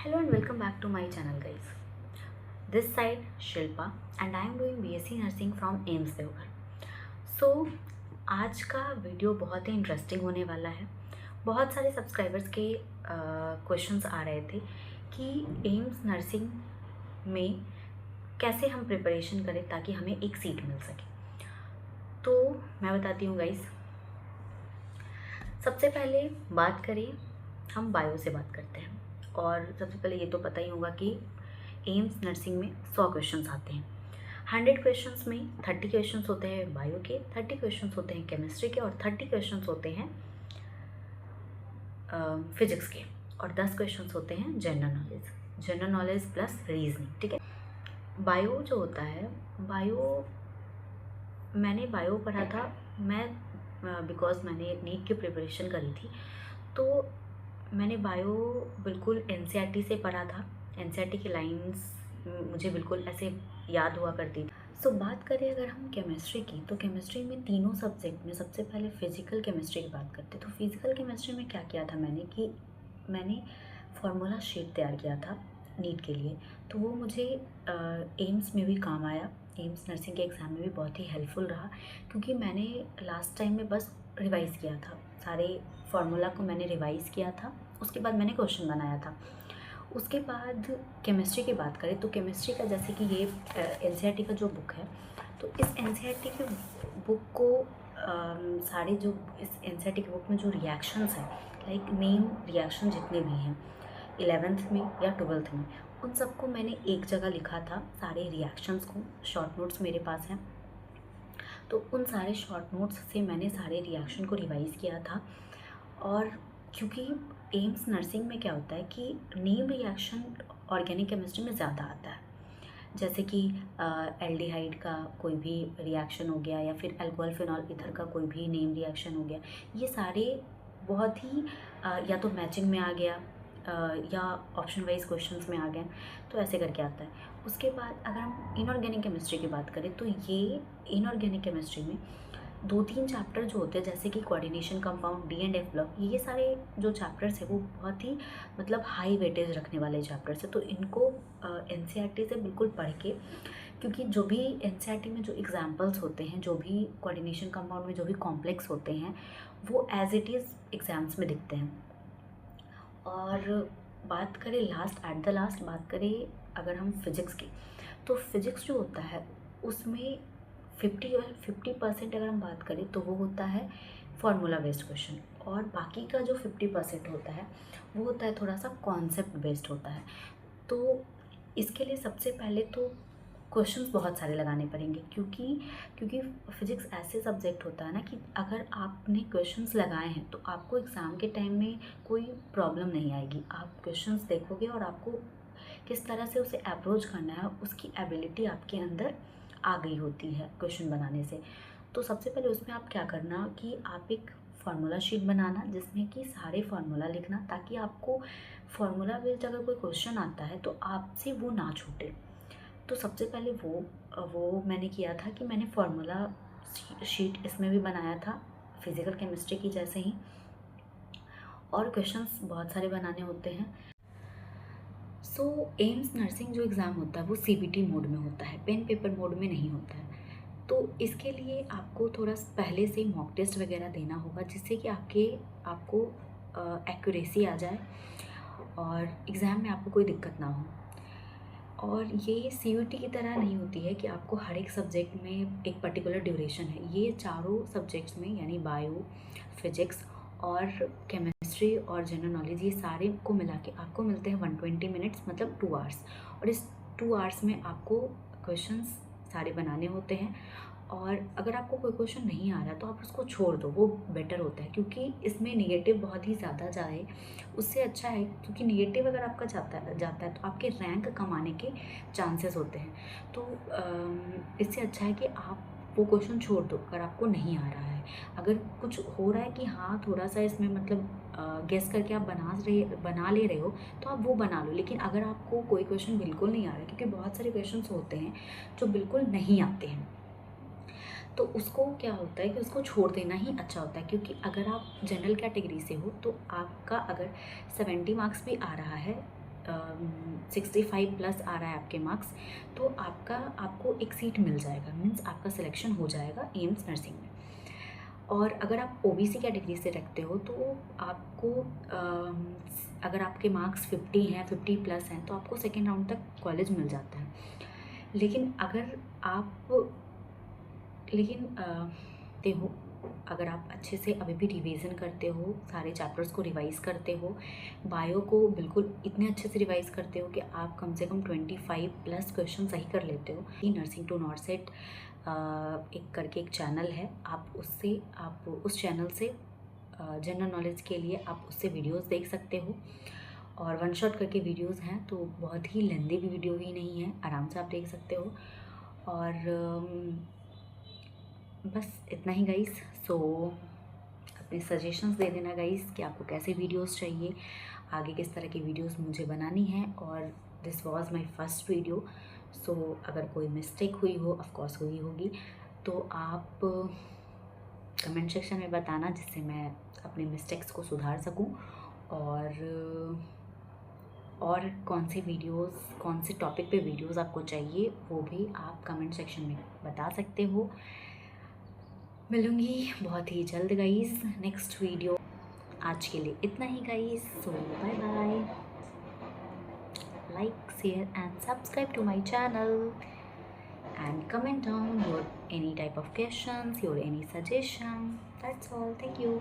Hello and welcome back to my channel guys. This side Shilpa and I am doing BSc Nursing from AIMS Deoghar. So आज का video बहुत ही interesting होने वाला है. बहुत सारे सब्सक्राइबर्स के क्वेश्चंस आ रहे थे कि एम्स नर्सिंग में कैसे हम प्रिपरेशन करें ताकि हमें एक सीट मिल सके. तो मैं बताती हूँ गाइस. सबसे पहले बात करें, हम बायो से बात करते हैं. और सबसे पहले ये तो पता ही होगा कि एम्स नर्सिंग में 100 क्वेश्चंस आते हैं. 100 क्वेश्चंस में 30 क्वेश्चंस होते हैं बायो के, 30 क्वेश्चंस होते हैं केमिस्ट्री के और 30 क्वेश्चंस होते हैं फिजिक्स के और 10 क्वेश्चंस होते हैं जनरल नॉलेज प्लस रीजनिंग. ठीक है. बायो जो होता है, मैंने बायो पढ़ा था. मैं बिकॉज मैंने नीट की प्रिपरेशन करी थी तो मैंने बायो बिल्कुल एनसीईआरटी से पढ़ा था. एनसीईआरटी की लाइंस मुझे बिल्कुल ऐसे याद हुआ करती थी. सो बात करें अगर हम केमिस्ट्री की, तो केमिस्ट्री में तीनों सब्जेक्ट में सबसे पहले फिज़िकल केमिस्ट्री की बात करते. तो फिज़िकल केमिस्ट्री में क्या किया था मैंने फार्मूला शीट तैयार किया था नीट के लिए. तो वो मुझे एम्स में भी काम आया. एम्स नर्सिंग के एग्ज़ाम में भी बहुत ही हेल्पफुल रहा क्योंकि मैंने लास्ट टाइम में बस रिवाइज़ किया था. सारे फार्मूला को मैंने रिवाइज़ किया था. उसके बाद मैंने क्वेश्चन बनाया था. उसके बाद केमिस्ट्री की बात करें तो केमिस्ट्री का जैसे कि ये एनसीईआरटी का जो बुक है, तो इस एनसीईआरटी के बुक को सारे जो इस एनसीईआरटी के बुक में जो रिएक्शंस हैं, लाइक नेम रिएक्शन जितने भी हैं 11th में या 12th में, उन सबको मैंने एक जगह लिखा था. सारे रिएक्शंस को शॉर्ट नोट्स मेरे पास हैं. तो उन सारे शॉर्ट नोट्स से मैंने सारे रिएक्शन को रिवाइज़ किया था. और क्योंकि एम्स नर्सिंग में क्या होता है कि नेम रिएक्शन ऑर्गेनिक केमिस्ट्री में ज़्यादा आता है. जैसे कि एल्डिहाइड का कोई भी रिएक्शन हो गया या फिर अल्कोहल फिनॉल ईथर का कोई भी नेम रिएक्शन हो गया. ये सारे बहुत ही या तो मैचिंग में आ गया या ऑप्शन वाइज क्वेश्चंस में आ गए, तो ऐसे करके आता है. उसके बाद अगर हम इनऑर्गेनिक केमिस्ट्री की बात करें तो ये इनऑर्गेनिक केमिस्ट्री में 2-3 चैप्टर जो होते हैं जैसे कि coordination compound, D and F block, ये सारे जो चैप्टर्स है वो बहुत ही मतलब हाई वेटेज रखने वाले चैप्टर्स है. तो इनको एनसीईआरटी से बिल्कुल पढ़ के, क्योंकि जो भी एनसीईआरटी में जो एग्जाम्पल्स होते हैं, जो भी कोऑर्डिनेशन कंपाउंड में जो भी कॉम्प्लेक्स होते हैं, वो एज इट इज़ एग्ज़ाम्स में दिखते हैं. और बात करें एट द लास्ट बात करें अगर हम फिज़िक्स की, तो फिज़िक्स जो होता है उसमें 50% अगर हम बात करें तो वो होता है फार्मूला बेस्ड क्वेश्चन, और बाकी का जो 50% होता है वो होता है थोड़ा सा कॉन्सेप्ट बेस्ड होता है. तो इसके लिए सबसे पहले तो क्वेश्चंस बहुत सारे लगाने पड़ेंगे क्योंकि फिज़िक्स ऐसे सब्जेक्ट होता है ना कि अगर आपने क्वेश्चंस लगाए हैं तो आपको एग्ज़ाम के टाइम में कोई प्रॉब्लम नहीं आएगी. आप क्वेश्चंस देखोगे और आपको किस तरह से उसे अप्रोच करना है, उसकी एबिलिटी आपके अंदर आ गई होती है क्वेश्चन बनाने से. तो सबसे पहले उसमें आप क्या करना कि आप एक फार्मूला शीट बनाना जिसमें कि सारे फार्मूला लिखना, ताकि आपको फार्मूला बेस्ड अगर कोई क्वेश्चन आता है तो आपसे वो ना छूटे. तो सबसे पहले वो मैंने किया था कि मैंने फार्मूला शीट इसमें भी बनाया था फिज़िकल केमिस्ट्री की जैसे ही. और क्वेश्चंस बहुत सारे बनाने होते हैं. सो एम्स नर्सिंग जो एग्ज़ाम होता है वो सीबीटी मोड में होता है, पेन पेपर मोड में नहीं होता है. तो इसके लिए आपको थोड़ा पहले से मॉक टेस्ट वगैरह देना होगा जिससे कि आपको एक्यूरेसी आ जाए और एग्ज़ाम में आपको कोई दिक्कत ना हो. और ये सीयूटी की तरह नहीं होती है कि आपको हर एक सब्जेक्ट में एक पर्टिकुलर ड्यूरेशन है. ये चारों सब्जेक्ट्स में यानी बायो, फिजिक्स और केमिस्ट्री और जनरल नॉलेज, ये सारे को मिला के आपको मिलते हैं 120 मिनट्स, मतलब 2 आवर्स. और इस 2 आवर्स में आपको क्वेश्चंस सारे बनाने होते हैं. और अगर आपको कोई क्वेश्चन नहीं आ रहा तो आप उसको छोड़ दो, वो बेटर होता है क्योंकि इसमें निगेटिव बहुत ही ज़्यादा जाए उससे अच्छा है. क्योंकि निगेटिव अगर आपका जाता है तो आपके रैंक कम आने के चांसेस होते हैं. तो इससे अच्छा है कि आप वो क्वेश्चन छोड़ दो अगर आपको नहीं आ रहा है. अगर कुछ हो रहा है कि हाँ थोड़ा सा इसमें मतलब गेस करके आप बना ले रहे हो तो आप वो बना लो. लेकिन अगर आपको कोई क्वेश्चन बिल्कुल नहीं आ रहा है, क्योंकि बहुत सारे क्वेश्चंस होते हैं जो बिल्कुल नहीं आते हैं, तो उसको क्या होता है कि उसको छोड़ देना ही अच्छा होता है. क्योंकि अगर आप जनरल कैटेगरी से हो तो आपका अगर 70 मार्क्स भी आ रहा है 65 प्लस आ रहा है आपके मार्क्स, तो आपको एक सीट मिल जाएगा, मीन्स आपका सिलेक्शन हो जाएगा एम्स नर्सिंग में। और अगर आप ओबीसी कैटेगरी से रखते हो तो आपको अगर आपके मार्क्स 50 हैं, 50 प्लस हैं, तो आपको सेकेंड राउंड तक कॉलेज मिल जाता है। लेकिन अगर आप देखो, अगर आप अच्छे से अभी भी रिवीजन करते हो, सारे चैप्टर्स को रिवाइज़ करते हो, बायो को बिल्कुल इतने अच्छे से रिवाइज़ करते हो कि आप कम से कम 25 प्लस क्वेश्चन सही कर लेते हो। नर्सिंग टू नॉर्सेट एक करके एक चैनल है, आप उस चैनल से जनरल नॉलेज के लिए आप उससे वीडियोस देख सकते हो। और वन शॉट करके वीडियोस हैं, तो बहुत ही लेंदी भी वीडियो ही नहीं है, आराम से आप देख सकते हो। और बस इतना ही गाइस। सो अपने सजेशंस दे देना गाइस कि आपको कैसे वीडियोस चाहिए, आगे किस तरह की वीडियोस मुझे बनानी है। और this was my first video, so अगर कोई मिस्टेक हुई हो, ऑफ कोर्स हुई होगी, तो आप कमेंट सेक्शन में बताना, जिससे मैं अपने मिस्टेक्स को सुधार सकूं। और कौन से वीडियोस, कौन से टॉपिक पे वीडियोस आपको चाहिए, वो भी आप कमेंट सेक्शन में बता सकते हो। मिलूँगी बहुत ही जल्द गाइस नेक्स्ट वीडियो। आज के लिए इतना ही guys, so bye bye. Like, share and subscribe to my channel and comment down your any type of questions, your any suggestion. That's all. Thank you.